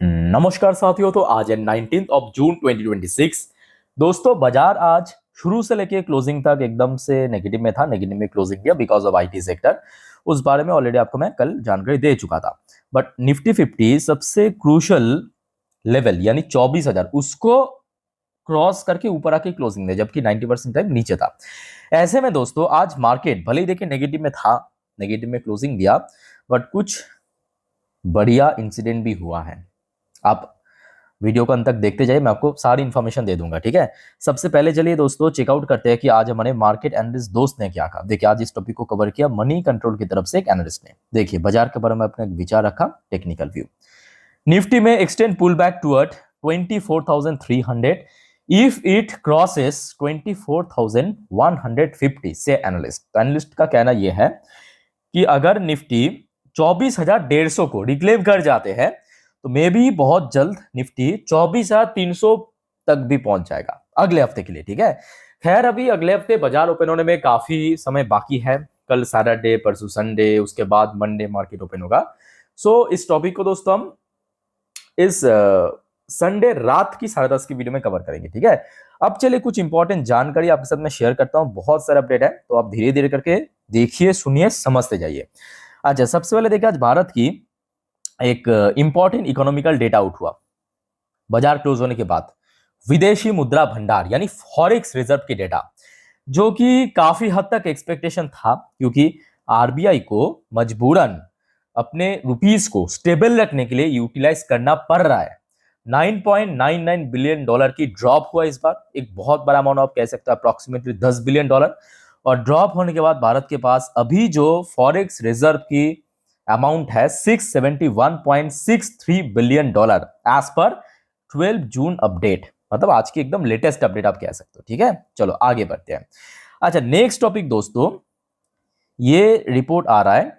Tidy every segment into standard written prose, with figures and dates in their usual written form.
नमस्कार साथियों। तो आज है 19 जून 2026। दोस्तों बाजार आज शुरू से लेके क्लोजिंग तक एकदम से नेगेटिव में था। नेगेटिव में क्लोजिंग किया बिकॉज ऑफ आईटी सेक्टर। उस बारे में ऑलरेडी आपको मैं कल जानकारी दे चुका था। बट निफ्टी 50 सबसे क्रूशल लेवल यानी 24,000 उसको क्रॉस करके ऊपर आके क्लोजिंग दे, जबकि 90% टाइम नीचे था। ऐसे में दोस्तों आज मार्केट भले ही देखिए नेगेटिव में था, नेगेटिव में क्लोजिंग दिया, बट कुछ बढ़िया इंसिडेंट भी हुआ है। आप वीडियो को अंत तक देखते जाइए, मैं आपको सारी इंफॉर्मेशन दे दूंगा, ठीक है। सबसे पहले चलिए दोस्तों चेकआउट करते हैं कि आज हमारे मार्केट एनालिस्ट दोस्त ने क्या कहा। देखिए आज इस टॉपिक को कवर किया मनी कंट्रोल की तरफ से एक एनालिस्ट ने। देखिए बाजार के बारे में अपने विचार रखा, टेक्निकल व्यू। निफ्टी में extend pull back toward 24,300 if it crosses 24,150 से एनालिस्ट। तो एनालिस्ट का कहना यह है कि अगर निफ्टी 24,150 को रिक्लेम कर जाते हैं तो मे भी बहुत जल्द निफ्टी 24,300 तक भी पहुंच जाएगा अगले हफ्ते के लिए, ठीक है। खैर अभी अगले हफ्ते बाजार ओपन होने में काफी समय बाकी है। कल सैटरडे, परसों संडे, उसके बाद मंडे मार्केट ओपन होगा। सो इस टॉपिक को दोस्तों हम इस संडे रात की 10:30 की वीडियो में कवर करेंगे, ठीक है। अब चलिए कुछ इंपॉर्टेंट जानकारी आपके साथ मैं शेयर करता हूं। बहुत सारे अपडेट है तो आप धीरे धीरे करके देखिए, सुनिए, समझते जाइए। अच्छा, सबसे पहले देखिए आज भारत की एक इंपॉर्टेंट इकोनॉमिकल डेटा आउट हुआ बाजार क्लोज होने के बाद। विदेशी मुद्रा भंडार यानी फॉरेक्स रिजर्व की डेटा, जो कि काफी हद तक एक्सपेक्टेशन था, क्योंकि आरबीआई को मजबूरन अपने रुपीस को स्टेबल रखने के लिए यूटिलाइज करना पड़ रहा है। 9.99 बिलियन डॉलर की ड्रॉप हुआ इस बार, एक बहुत बड़ा अमाउंट आप कह सकते हो, अप्रोक्सीमेटली 10 बिलियन डॉलर। और ड्रॉप होने के बाद भारत के पास अभी जो फॉरेक्स रिजर्व की अमाउंट है 671.63 बिलियन डॉलर एज पर 12 जून अपडेट, मतलब आज की एकदम लेटेस्ट अपडेट आप कह सकते हो, ठीक है। चलो आगे बढ़ते हैं। अच्छा, नेक्स्ट टॉपिक दोस्तों, ये रिपोर्ट आ रहा है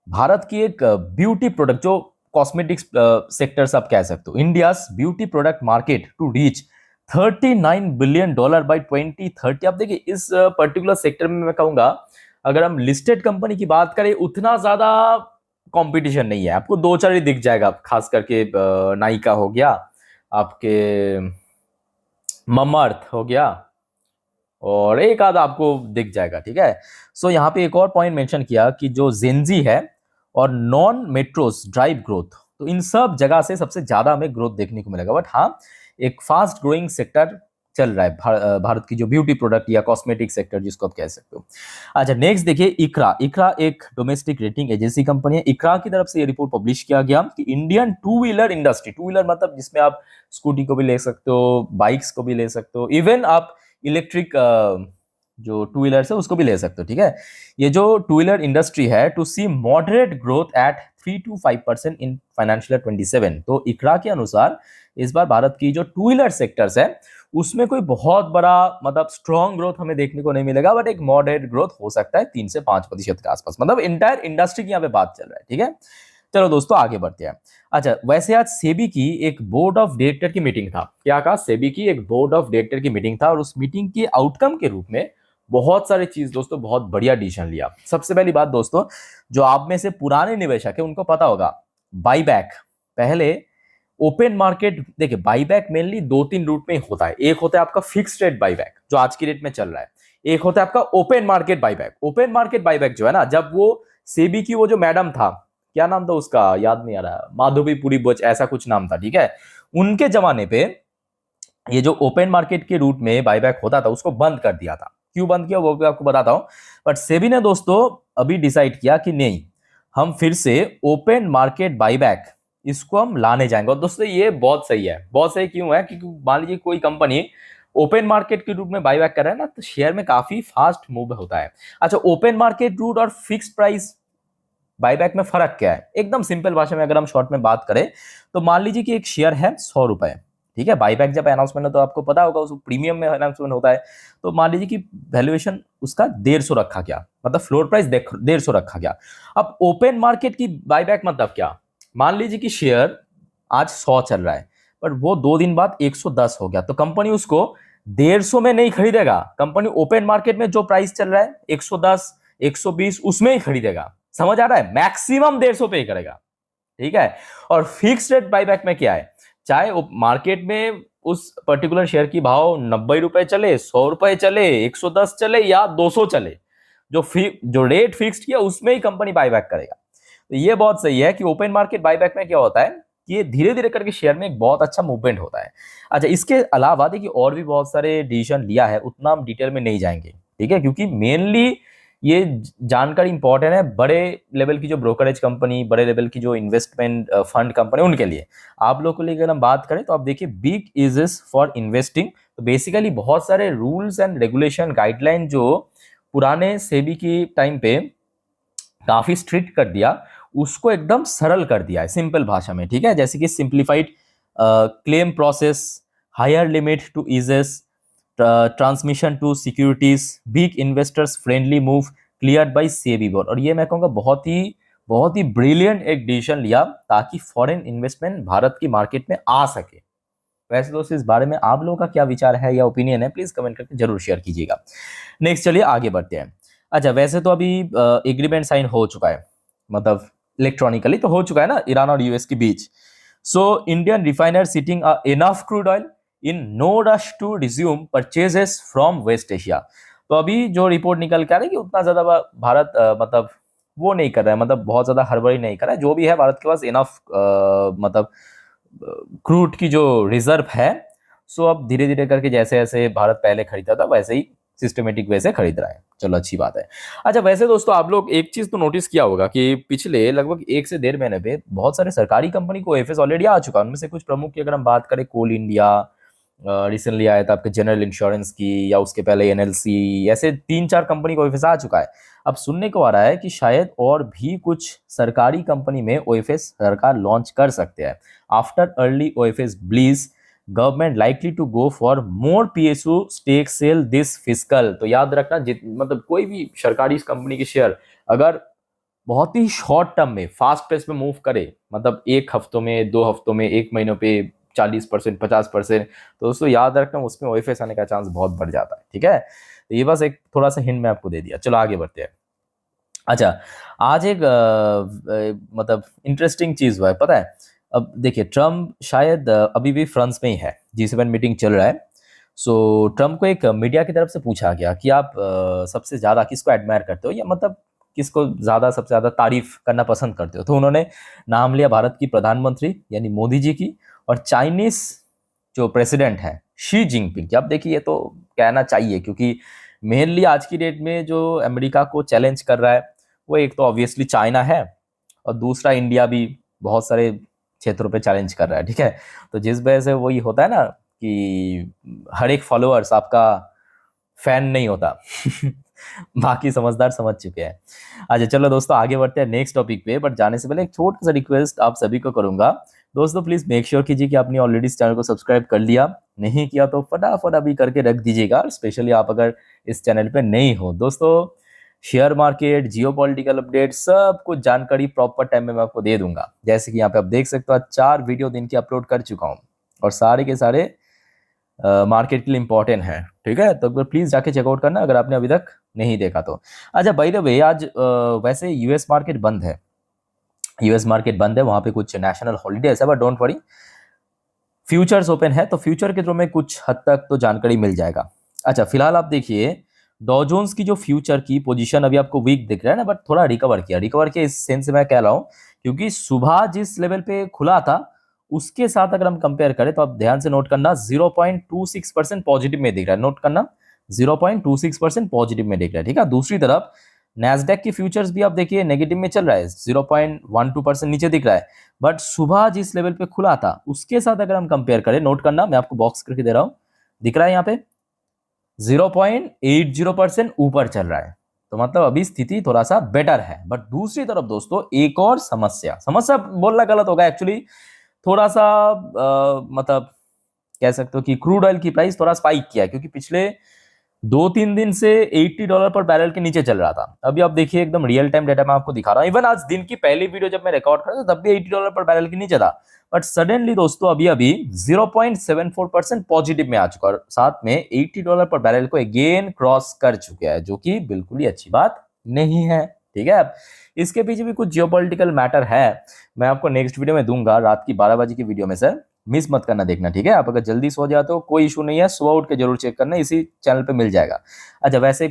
भारत की एक ब्यूटी प्रोडक्ट, जो कॉस्मेटिक्स सेक्टर्स आप कह सकते हो, India's beauty product market to reach 39 billion dollar by 2030। आप देखिए इस पर्टिकुलर सेक्टर में मैं कहूंगा अगर हम लिस्टेड कंपनी की बात करें उतना ज्यादा कंपटीशन नहीं है। आपको दो चार ही दिख जाएगा, खास करके नायका हो गया, आपके ममअर्थ हो गया, और एक आधा आपको दिख जाएगा, ठीक है। सो यहाँ पे एक और पॉइंट मेंशन किया कि जो जेंजी है और नॉन मेट्रोस ड्राइव ग्रोथ, तो इन सब जगह से सबसे ज्यादा हमें ग्रोथ देखने को मिलेगा। बट हाँ, एक फास्ट ग्रोइंग सेक्टर चल रहा है भारत की जो ब्यूटी प्रोडक्ट या कॉस्मेटिक सेक्टर जिसको आप कह सकते हो। अच्छा, नेक्स्ट देखिए इकरा। इकरा एक डोमेस्टिक रेटिंग एजेंसी कंपनी है। इकरा की तरफ से ये रिपोर्ट पब्लिश किया गया कि Indian to wheeler industry, two wheeler मतलब जिसमें आप स्कूटी को भी ले सकते हो, बाइक्स को भी ले सकते हो, इवन आप इलेक्ट्रिक जो टू व्हीलर है उसको भी ले सकते हो, ठीक है। ये जो टू व्हीलर इंडस्ट्री है to see moderate growth at 3 to 5% in financial 27। तो इकरा के अनुसार इस बार भारत की जो टू व्हीलर सेक्टर्स है उसमें कोई बहुत बड़ा मतलब स्ट्रॉन्ग ग्रोथ हमें देखने को नहीं मिलेगा, बट एक मॉडरेट ग्रोथ हो सकता है 3 से 5% के आसपास। मतलब इंटायर इंडस्ट्री की यहाँ पे बात चल रहा है, ठीक है। चलो दोस्तों आगे बढ़ते हैं। अच्छा, वैसे आज सेबी की एक बोर्ड ऑफ डायरेक्टर की मीटिंग था। क्या कहा? सेबी की एक बोर्ड ऑफ डायरेक्टर की मीटिंग था, और उस मीटिंग के आउटकम के रूप में बहुत सारी चीज दोस्तों, बहुत बढ़िया डिसीजन लिया। सबसे पहली बात दोस्तों, जो आप में से पुराने निवेशक है उनको पता होगा, बाईबैक पहले ओपन मार्केट, देखिए बाईबैक मेनली 2-3 रूट में होता है। एक होता है आपका फिक्स्ड रेट बाईबैक जो आज की रेट में चल रहा है, एक होता है आपका open market buyback. Open market buyback जो है ना, जब वो सेबी की वो जो मैडम था, क्या नाम था उसका याद नहीं आ रहा, माधवी बच ऐसा कुछ नाम था, ठीक है। उनके जमाने पे ये जो ओपन मार्केट के रूट में बाईबैक होता था उसको बंद कर दिया था। क्यों बंद किया वो भी आपको बताता हूं। बट सेबी ने दोस्तों अभी डिसाइड किया कि नहीं, हम फिर से ओपन मार्केट बाईबैक इसको हम लाने जाएंगे। और दोस्तों ये बहुत सही है। बहुत सही क्यों है? क्योंकि मान लीजिए कोई कंपनी ओपन मार्केट के रूप में बाईबैक कर रहा है ना, तो शेयर में काफी फास्ट मूव होता है। अच्छा, ओपन मार्केट रूट और फिक्स प्राइस बाईबैक में फर्क क्या है? एकदम सिंपल भाषा में अगर हम शॉर्ट में बात करें तो मान लीजिए कि एक शेयर है 100 रुपए, ठीक है। बाईबैक जब अनाउंसमेंट है तो आपको पता होगा उस प्रीमियम में अनाउंसमेंट होता है। तो मान लीजिए कि वैल्यूएशन उसका 150 रखा गया, मतलब फ्लोर प्राइस 150 रखा गया। अब ओपन मार्केट की बाईबैक मतलब क्या? मान लीजिए कि शेयर आज 100 चल रहा है, पर वो 2 दिन बाद 110 हो गया, तो कंपनी उसको 150 में नहीं खरीदेगा। कंपनी ओपन मार्केट में जो प्राइस चल रहा है 110, 120 उसमें ही खरीदेगा। समझ आ रहा है? मैक्सिमम 150 पे ही करेगा। ठीक है। और फिक्स रेट बाईबैक में क्या है, चाहे मार्केट में उस पर्टिकुलर शेयर की भाव 90 रुपए चले, 100 रुपए चले, 110 चले या 200 चले, जो रेट फिक्स्ड किया उसमें ही कंपनी बाईबैक करेगा। तो ये बहुत सही है कि ओपन मार्केट बाईबैक में क्या होता है कि ये धीरे धीरे करके शेयर में एक बहुत अच्छा मूवमेंट होता है। अच्छा, इसके अलावा देखिए और भी बहुत सारे डिसीजन लिया है, उतना हम डिटेल में नहीं जाएंगे, ठीक है, क्योंकि मेनली ये जानकारी इंपॉर्टेंट है बड़े लेवल की जो ब्रोकरेज कंपनी, बड़े लेवल की जो इन्वेस्टमेंट फंड कंपनी, उनके लिए। आप लोग को लिए अगर हम बात करें तो आप देखिए बिग इजेस फॉर इन्वेस्टिंग, तो बेसिकली बहुत सारे रूल्स एंड रेगुलेशन गाइडलाइन जो पुराने सेबी की टाइम पे काफी स्ट्रिक्ट कर दिया, उसको एकदम सरल कर दिया है सिंपल भाषा में, ठीक है। जैसे कि simplified claim process, higher limit to ease, transmission to securities, big investors friendly move cleared by SEBI board. और ये मैं कहूँगा बहुत ही ब्रिलियंट एक डिसीजन लिया ताकि फॉरेन इन्वेस्टमेंट भारत की मार्केट में आ सके। वैसे दोस्तों इस बारे में आप लोगों का क्या विचार है या ओपिनियन है, प्लीज कमेंट करके जरूर शेयर कीजिएगा। नेक्स्ट चलिए आगे बढ़ते हैं। अच्छा, वैसे तो अभी एग्रीमेंट साइन हो चुका है, मतलब इलेक्ट्रॉनिकली तो हो चुका है ना, ईरान और यूएस के बीच। So Indian refiner sitting enough crude oil in no rush to resume purchases from West Asia. तो अभी जो रिपोर्ट निकल के आ रही है कि उतना ज्यादा भारत मतलब वो नहीं कर रहा है, मतलब बहुत ज्यादा हड़बड़ी नहीं कर रहा है, जो भी है भारत के पास इनफ मतलब क्रूड की जो रिजर्व है। सो अब धीरे धीरे करके जैसे जैसे भारत पहले खरीदता था वैसे ही सिस्टमेटिक वे से खरीद रहा है, चलो अच्छी बात है। अच्छा, वैसे दोस्तों आप लोग एक चीज तो नोटिस किया होगा कि पिछले लगभग 1 से 1.5 महीने पे बहुत सारे सरकारी कंपनी को एफएस ऑलरेडी आ चुका है। उनमें से कुछ प्रमुख की अगर हम बात करें, कोल इंडिया रिसेंटली आया था आपके जनरल इंश्योरेंस की, या उसके पहले एनएलसी, ऐसे 3-4 कंपनी को ओएफएस आ चुका है। अब सुनने को आ रहा है कि शायद और भी कुछ सरकारी कंपनी में ओएफएस सरकार लॉन्च कर सकते हैं। After early OFS blitz government likely to go for more PSU stake sale this fiscal. तो याद रखना, मतलब कोई भी सरकारी कंपनी के शेयर अगर बहुत ही शॉर्ट टर्म में फास्ट पेस में मूव करे, मतलब 1 हफ्तों में, 2 हफ्तों में, 1 महीनों पे 40%, 50%, तो दोस्तों याद रखना उसमें ओएफएस आने का चांस बहुत बढ़ जाता है, ठीक है। तो ये बस एक थोड़ा सा हिंट मैं आपको दे दिया। चलो आगे बढ़ते हैं। अच्छा, आज एक मतलब इंटरेस्टिंग चीज हुआ है, पता है। अब देखिए ट्रम्प शायद अभी भी फ्रांस में ही है, G7 मीटिंग चल रहा है। सो ट्रम्प को एक मीडिया की तरफ से पूछा गया कि आप सबसे ज्यादा किसको एडमायर करते हो, या मतलब किसको ज्यादा सबसे ज्यादा तारीफ करना पसंद करते हो। तो उन्होंने नाम लिया भारत की प्रधानमंत्री यानी मोदी जी की, और चाइनीज जो प्रेसिडेंट है शी जिनपिंग की। अब देखिए ये तो कहना चाहिए, क्योंकि मेनली आज की डेट में जो अमेरिका को चैलेंज कर रहा है वो एक तो ऑब्वियसली चाइना है, और दूसरा इंडिया भी बहुत सारे क्षेत्रों पे चैलेंज कर रहा है, ठीक है। तो जिस वजह से वही होता है ना कि हर एक फॉलोअर्स आपका फैन नहीं होता। बाकी समझदार समझ चुके हैं। अच्छा चलो दोस्तों आगे बढ़ते हैं नेक्स्ट टॉपिक पे, बट जाने से पहले एक छोटा सा रिक्वेस्ट आप सभी को करूंगा। दोस्तों प्लीज मेक श्योर कीजिए कि आपने ऑलरेडी इस चैनल को सब्सक्राइब कर लिया, नहीं किया तो फटाफट अभी करके रख दीजिएगा। स्पेशली आप अगर इस चैनल पे नहीं हो। दोस्तों शेयर मार्केट, जियोपॉलिटिकल अपडेट, सब कुछ जानकारी प्रॉपर टाइम में मैं आपको दे दूंगा। जैसे कि यहाँ पे आप देख सकते हो 4 वीडियो दिन की अपलोड कर चुका हूँ, और सारे के सारे मार्केट के लिए इंपॉर्टेंट है, ठीक है। तो प्लीज जाके चेकआउट करना अगर आपने अभी तक नहीं देखा तो। अच्छा बाय द वे, आज वैसे यूएस मार्केट बंद है, वहां पे कुछ नेशनल हॉलीडेज है, but don't worry, futures open है, तो फ्यूचर के थ्रू में कुछ हद तक तो जानकारी मिल जाएगा। अच्छा फिलहाल आप देखिए डॉ जोन्स की जो फ्यूचर की पोजीशन अभी आपको वीक दिख रहा है ना, बट थोड़ा रिकवर किया इस सेंस से मैं कह रहा हूँ, क्योंकि सुबह जिस लेवल पे खुला था उसके साथ अगर हम कंपेयर करें तो आप ध्यान से नोट करना 0.26% पॉजिटिव में दिख रहा है, नोट करना 0.26% पॉजिटिव में दिख रहा है, ठीक है। दूसरी तरफ नैस्डैक की फ्यूचर्स भी आप देखिए नेगेटिव में चल रहा है, 0.12% नीचे दिख रहा है, बट सुबह जिस लेवल पे खुला था उसके साथ अगर हम कंपेयर करें, नोट करना मैं आपको बॉक्स करके दे रहा हूं, दिख रहा है यहाँ पे 0.80% ऊपर चल रहा है, तो मतलब अभी स्थिति थोड़ा सा बेटर है। बट दूसरी तरफ दोस्तों एक और समस्या बोलना गलत होगा एक्चुअली, थोड़ा सा मतलब कह सकते हो कि क्रूड ऑयल की प्राइस थोड़ा स्पाइक किया है, क्योंकि पिछले 2-3 दिन से $80 पर बैरल के नीचे चल रहा था। अभी आप देखिए एकदम रियल टाइम डेटा मैं आपको दिखा रहा हूं, इवन आज दिन की पहली वीडियो जब मैं रिकॉर्ड कर रहा था तब भी $80 पर बैरल के नीचे था, बट सडनली दोस्तों अभी 0.74% पॉजिटिव में आ चुका और साथ में $80 पर बैरल को अगेन क्रॉस कर चुका है, जो कि बिल्कुल ही अच्छी बात नहीं है, ठीक है। इसके पीछे भी कुछ जियोपॉलिटिकल मैटर है, मैं आपको नेक्स्ट वीडियो में दूंगा, रात की 12 बजे की वीडियो में सर, मिस मत करना, देखना ठीक है। आप अगर जल्दी सो जाते हो कोई इशू नहीं है, सुबह उठ के जरूर चेक करना, इसी चैनल पे मिल जाएगा। अच्छा वैसे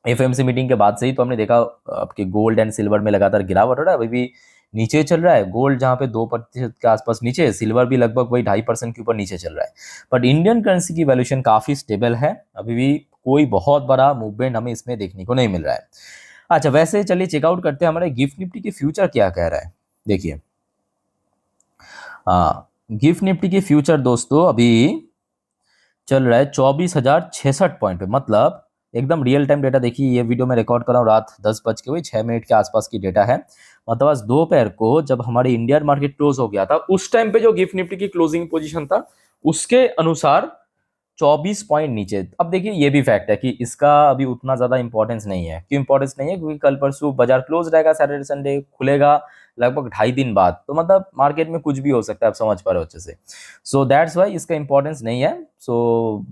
एफएमसी मीटिंग के बाद से ही तो हमने देखा आपके गोल्ड एंड सिल्वर में लगातार गिरावट हो रहा है, अभी भी नीचे चल रहा है। गोल्ड जहाँ पे 2% के आसपास नीचे है, सिल्वर भी लगभग वही 2.5% के ऊपर नीचे चल रहा है। बट इंडियन करेंसी की वैल्यूएशन काफी स्टेबल है, अभी भी कोई बहुत बड़ा मूवमेंट हमें इसमें देखने को नहीं मिल रहा है। अच्छा वैसे चलिए चेकआउट करते हैं हमारे गिफ्ट निफ्टी के फ्यूचर क्या कह रहा है। देखिए गिफ्ट निफ्टी के फ्यूचर दोस्तों अभी चल रहा है 24,066 पॉइंट पे, मतलब एकदम रियल टाइम डेटा। देखिए ये वीडियो मैं रिकॉर्ड कर रहा हूँ रात 10:06 के आसपास की डेटा है, मतलब आज दोपहर को जब हमारे इंडियन मार्केट क्लोज हो गया था उस टाइम पे जो गिफ्ट निफ्टी की क्लोजिंग पोजीशन था उसके अनुसार 24 पॉइंट नीचे। अब देखिए ये भी फैक्ट है कि इसका अभी उतना ज्यादा इंपॉर्टेंस नहीं है। क्यों इंपॉर्टेंस नहीं है? क्योंकि कल परसों बाजार क्लोज रहेगा, सैटरडे संडे खुलेगा लगभग 2.5 दिन बाद, तो मतलब मार्केट में कुछ भी हो सकता है, आप समझ पा रहे हो अच्छे से। सो दैट्स वाई इसका इंपॉर्टेंस नहीं है। सो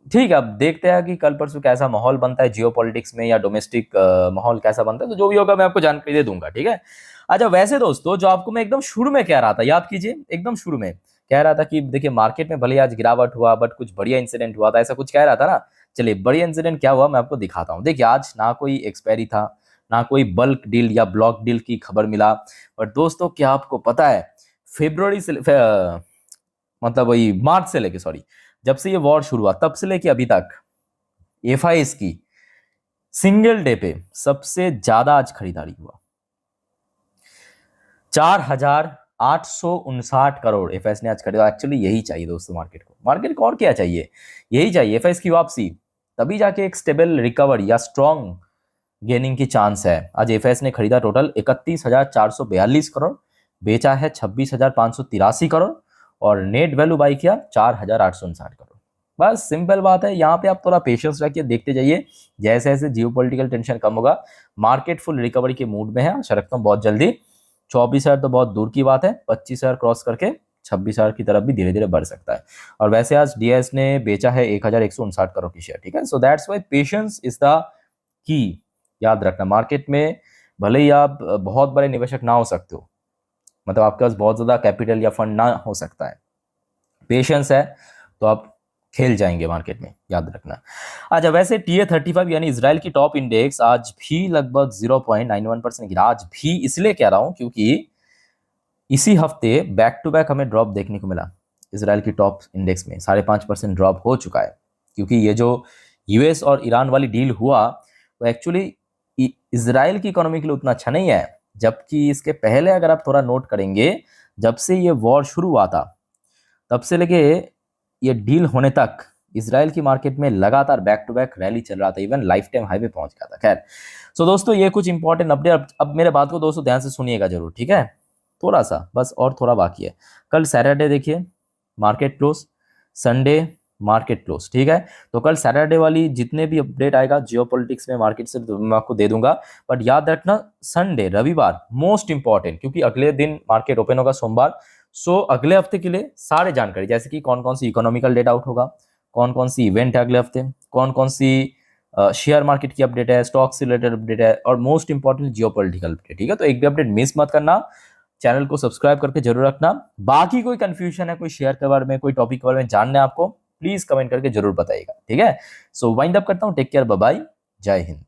ठीक है, अब देखते हैं कि कल परसों कैसा माहौल बनता है जियो पॉलिटिक्स में, या डोमेस्टिक माहौल कैसा बनता है, तो जो भी होगा मैं आपको जानकारी दे दूंगा, ठीक है। अच्छा वैसे दोस्तों जो आपको मैं एकदम शुरू में कह रहा था, याद कीजिए, एकदम शुरू में कह रहा था कि देखिए मार्केट में भले ही आज गिरावट हुआ बट कुछ बढ़िया इंसिडेंट हुआ था, ऐसा कुछ कह रहा था ना। चलिए बढ़िया इंसिडेंट क्या हुआ मैं आपको दिखाता हूँ। देखिए आज ना कोई एक्सपायरी था, ना कोई बल्क डील या ब्लॉक डील की खबर मिला। बट दोस्तों क्या आपको पता है, फेब्रुवरी से मतलब वही मार्च से लेके, सॉरी, जब से ये वॉर शुरू हुआ तब से लेके अभी तक एफआईएस की सिंगल डे पे सबसे ज्यादा आज खरीदारी हुआ, 4,859 करोड़ एफएस ने आज खरीदा। एक्चुअली यही चाहिए दोस्तों मार्केट को और क्या चाहिए, यही चाहिए, एफएस की वापसी, तभी जाके एक स्टेबल रिकवरी या स्ट्रॉन्ग गेनिंग की चांस है। आज एफएस ने खरीदा टोटल 31,442 करोड़, बेचा है 26,583 करोड़, और नेट वैल्यू बाई किया 4,859 करोड़। बस सिंपल बात है, यहाँ पे आप थोड़ा पेशेंस रखिए, देखते जाइए, जैसे जैसे जियोपॉलिटिकल टेंशन कम होगा मार्केट फुल रिकवरी के मूड में है। आशा रखता हूँ बहुत जल्दी 24,000 तो बहुत दूर की बात है, 25,000 क्रॉस करके 26,000 की तरफ भी धीरे धीरे बढ़ सकता है। और वैसे आज डीएस ने बेचा है 1,159 करोड़ की शेयर, ठीक है। So that's why patience is the key. याद रखना मार्केट में भले ही आप बहुत बड़े निवेशक ना हो सकते हो, मतलब आपके पास बहुत ज्यादा कैपिटल या फंड ना हो सकता है, पेशेंस है तो आप खेल जाएंगे मार्केट में, याद रखना। अच्छा वैसे TA35 यानी इजराइल की टॉप इंडेक्स आज भी लगभग 0.91% गिरा। आज भी इसलिए कह रहा हूं क्योंकि इसी हफ्ते बैक टू बैक हमें ड्रॉप देखने को मिला इजराइल की टॉप इंडेक्स में, 5.5% ड्रॉप हो चुका है। क्योंकि ये जो यूएस और ईरान वाली डील हुआ वो एक्चुअली इजराइल की इकोनॉमी के लिए उतना अच्छा नहीं है, जबकि इसके पहले अगर आप थोड़ा नोट करेंगे, जब से ये वॉर शुरू हुआ था तब से लेके ये डील होने तक इजराइल की मार्केट में लगातार बैक टू बैक रैली चल रहा था, इवन लाइफ टाइम हाई पे पहुंच गया था। खैर सो दोस्तों ये कुछ इंपॉर्टेंट अपडेट। अब मेरे बात को दोस्तों ध्यान से सुनिएगा जरूर, ठीक है। थोड़ा सा बस और थोड़ा बाकी है। कल सैटरडे देखिए market close, Sunday market close, ठीक है। तो कल सैटरडे वाली जितने भी अपडेट आएगा जियोपॉलिटिक्स में मार्केट से मैं आपको दे दूंगा। बट याद रखना संडे रविवार मोस्ट इंपॉर्टेंट, क्योंकि अगले दिन मार्केट ओपन होगा सोमवार। सो अगले हफ्ते के लिए सारे जानकारी, जैसे कि कौन कौन सी इकोनॉमिकल डेटा आउट होगा, कौन कौन सी इवेंट है अगले हफ्ते, कौन कौन सी शेयर मार्केट की अपडेट है, स्टॉक से रिलेटेड अपडेट है, और मोस्ट इंपॉर्टेंट जियोपॉलिटिकल अपडेट, ठीक है। तो एक भी अपडेट मिस मत करना, चैनल को सब्सक्राइब करके जरूर रखना। बाकी कोई कंफ्यूजन है, कोई शेयर के बारे में, कोई टॉपिक के बारे में जानना है आपको, प्लीज कमेंट करके जरूर बताइएगा, ठीक है। सो वाइंड अप करता हूँ, टेक केयर, बाय बाय, जय हिंद।